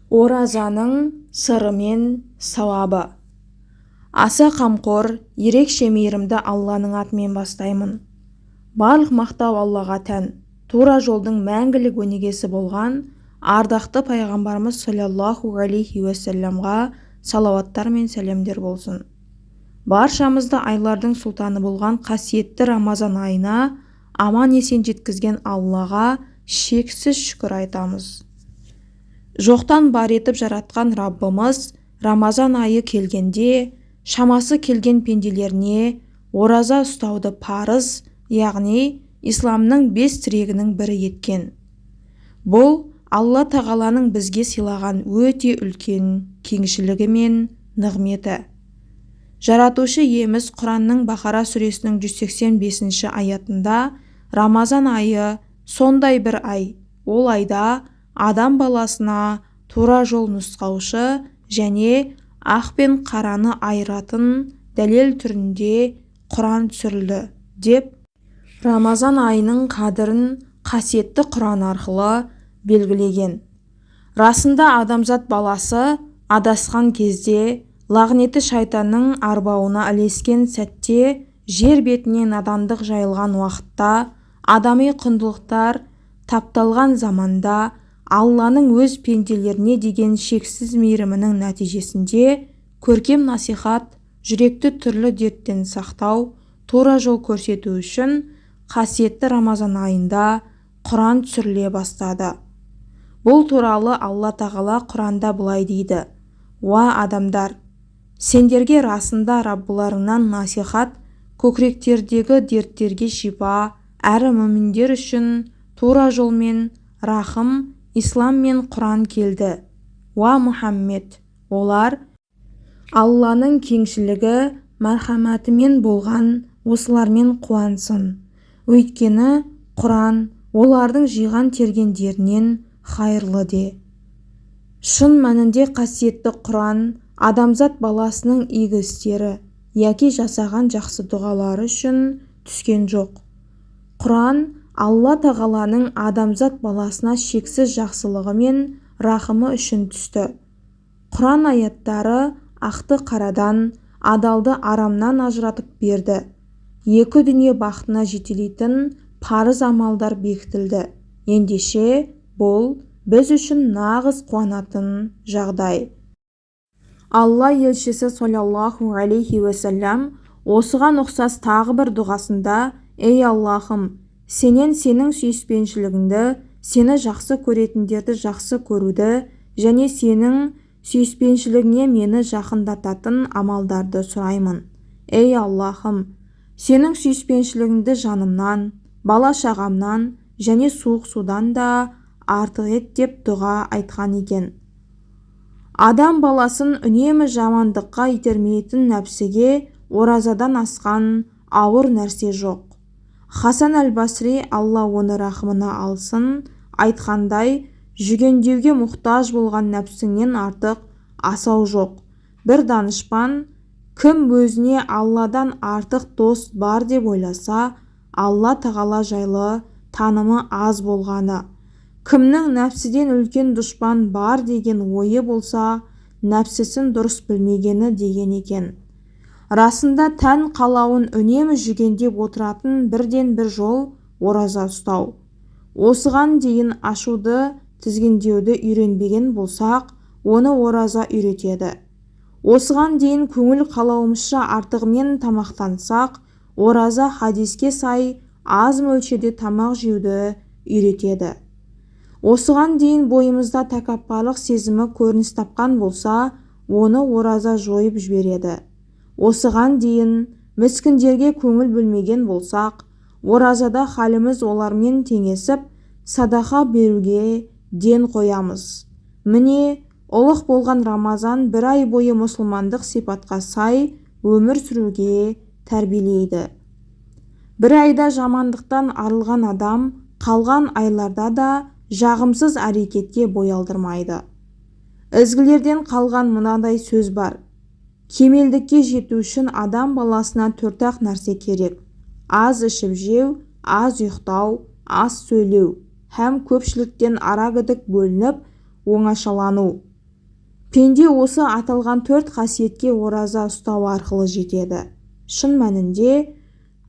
Оразаның сыры мен сауабы. Аса қамқор, ерекше мейірімді Алланың атымен бастаймын. Барлық мақтау Аллаға тән. Тура жолдың мәңгілік өнегесі болған ардақты пайғамбарымыз саллаллаху алейхи уассаламға салауаттар мен сәлемдер болсын. Баршамызды айлардың сұлтаны болған қасиетті Рамазан айына аман-есен жеткізген Аллаға шексіз шүкір айтамыз. Жоқтан бар етіп жаратқан Раббымыз Рамазан айы келгенде шамасы келген пенделеріне ораза ұстауды парыз, яғни исламның 5 тірегінің бірі еткен. Бұл Алла тағаланың бізге сыйлаған өте үлкен кеңшілігі мен нығметі. Жаратушы иеміз Құранның Бақара сүресінің 185 аятында Рамазан айы сондай бір ай, ол айда адам баласына тура жол нұсқаушы және ақ пен қараны айыратын дәлел түрінде Құран түсірілді деп Рамазан айының қадірін қасиетті Құран арқылы белгілеген. Расында адамзат баласы адасқан кезде, лағнеті шайтанның арбауына ілескен сәтте, жер бетіне надандық жайылған уақытта, адами құндылықтар тапталған заманда, Алланың өз пенделеріне деген шексіз мейірімінің нәтижесінде көркем насихат, жүректі түрлі дерттен сақтау, тура жол көрсету үшін қасиетті Рамазан айында Құран түсіріле бастады. Бұл туралы Алла тағала Құранда былай дейді: «Уа адамдар, сендерге расында Раббыларыңнан насихат, көкіректердегі дерттерге шипа, әрі мүміндер үшін тура жолмен рахым, ислам мен Құран келді. Уа Мұхаммед, олар Алланың кеңшілігі, мәрхәмәтімен болған осылармен қуансын. Өйткені Құран олардың жиған тергендерінен хайырлы де». Шын мәнінде қасиетті Құран адамзат баласының игі істері яки жасаған жақсы дұғалары үшін түскен жоқ. Құран Алла тағаланың адамзат баласына шексіз жақсылығы мен рахымы үшін түсті. Құран аяттары ақты қарадан, адалды арамнан ажыратып берді. Екі дүние бақытына жетелейтін парыз амалдар бекітілді. Ендеше бұл біз үшін нағыз қуанатын жағдай. Алла елшісі саллаллаху алейхи уассалам осыған ұқсас тағы бір дұғасында: «Ей Аллахым, сенен сенің сүйіспеншілігіңді, сені жақсы көретіндерді жақсы көруді және сенің сүйіспеншілігіңе мені жақындататын амалдарды сұраймын. Ей Аллахым, сенің сүйіспеншілігіңді жанымнан, бала-шағамнан және суық судан да артық ет» деп дұға айтқан екен. Адам баласын үнемі жамандыққа итермейтін нәпсіге оразадан асқан ауыр нәрсе жоқ. Хасан әл-Басри, Алла оны рахымына алсын, айтқандай: жүгендеуге мұқтаж болған нәпсіңнен артық асау жоқ. Бір данышпан: кім өзіне Алладан артық дос бар деп ойласа, Алла тағала жайлы танымы аз болғаны. Кімнің нәпсіден үлкен дұшпан бар деген ойы болса, нәпсісін дұрыс білмегені деген екен. Расында тән қалауын үнемі жүгендеп отыратын бірден бір жол ораза ұстау. Осыған дейін ашуды, тізгіндеуді үйренбеген болсақ, оны ораза үйретеді. Осыған дейін көңіл қалауымызша артығымен тамақтансақ, ораза хадиске сай аз мөлшерде тамақ жеуді үйретеді. Осыған дейін бойымызда тәкаппарлық сезімі көрініс тапқан болса, оны ораза жойып жібереді. Осыған дейін міскіндерге көңіл бөлмеген болсақ, оразада халіміз олармен теңесіп, садақа беруге ден қоямыз. Міне, ұлық болған Рамазан бір ай бойы мұсылмандық сипатқа сай өмір сүруге тәрбиелейді. Бір айда жамандықтан арылған адам қалған айларда да жағымсыз әрекетке бой алдырмайды. Ізгілерден қалған мынадай сөз бар: кемелдікке жету үшін адам баласына 4-ақ нәрсе керек: аз ішіп жеу, аз ұйықтау, аз сөйлеу һәм көпшіліктен арагідік бөлініп оңашалану. Пенде осы аталған 4 қасиетке ораза ұстау арқылы жетеді. Шын мәнінде,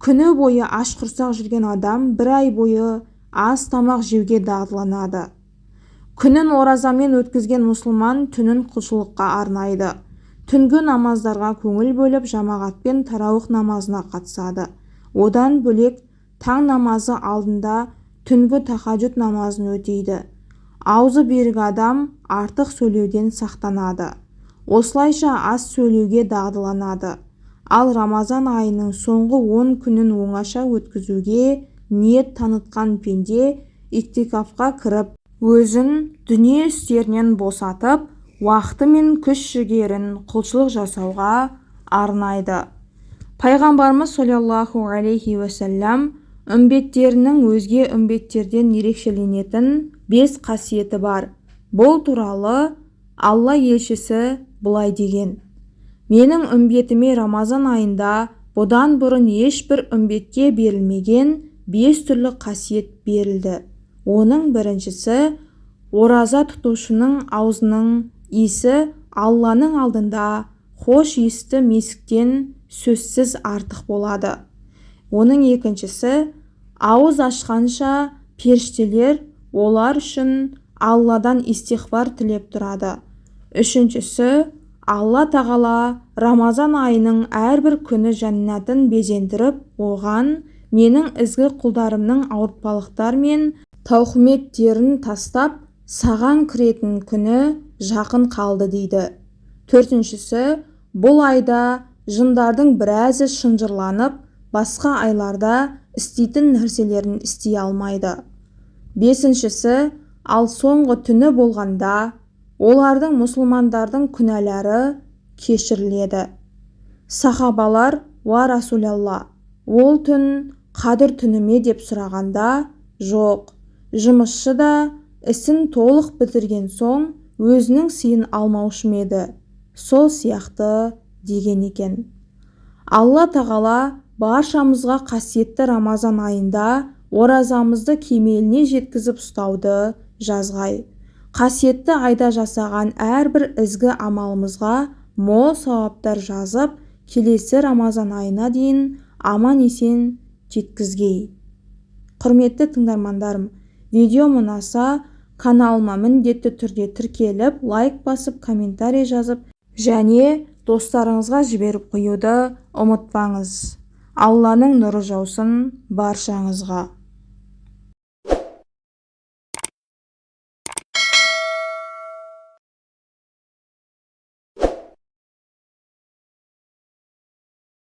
күні бойы аш құрсақ жүрген адам 1 ай бойы аз тамақ жеуге дағдыланады. Күнін оразамен өткізген мұсылман түнін құлшылыққа арнайды. Түнгі намаздарға көңіл бөліп, жамағатпен тарауих намазына қатысады. Одан бөлек таң намазы алдында түнгі тахаджуд намазын өтейді. Аузы берік адам артық сөйлеуден сақтанады. Осылайша аз сөйлеуге дағдыланады. Ал Рамазан айының соңғы 10 күнін оңаша өткізуге ниет танытқан пенде иктикафқа кіріп, өзін дүние істерінен босатып, уақыты мен күш-жігерін құлшылық жасауға арнайды. Пайғамбарымыз саллаллаху алейхи уассалам үмбеттерінің өзге үмбеттерден ерекшеленетін 5 қасиеті бар. Бұл туралы Алла елшісі былай деген: менің үмбетіме Рамазан айында бұдан бұрын ешбір үмбетке берілмеген 5 түрлі қасиет берілді. Оның біріншісі, ораза тұтушының аузының иісі Алланың алдында хош иісті месіктен сөзсіз артық болады. Оның екіншісі, ауыз ашқанша періштелер олар үшін Алладан истихфар тілеп тұрады. Үшіншісі, Алла тағала Рамазан айының әрбір күні жәннатын безендіріп, оған менің ізгі құлдарымның ауыртпалықтар мен таухметтерін тастап, саған кіретін күні жақын қалды дейді. Төртіншісі, бұл айда жындардың біразы шынжырланып, басқа айларда істейтін нәрселерін істей алмайды. Бесіншісі, ал соңғы түні болғанда олардың мұсылмандардың күнәлары кешіріледі. Сахабалар: уа Расулалла, ол түн қадір түні ме деп сұрағанда, жоқ, жұмысшы да ісін толық бітірген соң өзінің сыйын алмаушы ма еді, сол сияқты деген екен. Алла тағала баршамызға қасиетті Рамазан айында оразамызды кемеліне жеткізіп ұстауды жазғай. Қасиетті айда жасаған әрбір ізгі амалымызға мол сауаптар жазып, келесі Рамазан айына дейін аман-есен жеткізгей. Құрметті тыңдармандарым, видео ұнаса, каналыма міндетті түрде тіркеліп, лайк басып, комментарий жазып, және достарыңызға жіберіп қоюды ұмытпаңыз. Алланың нұры жаусын баршаңызға.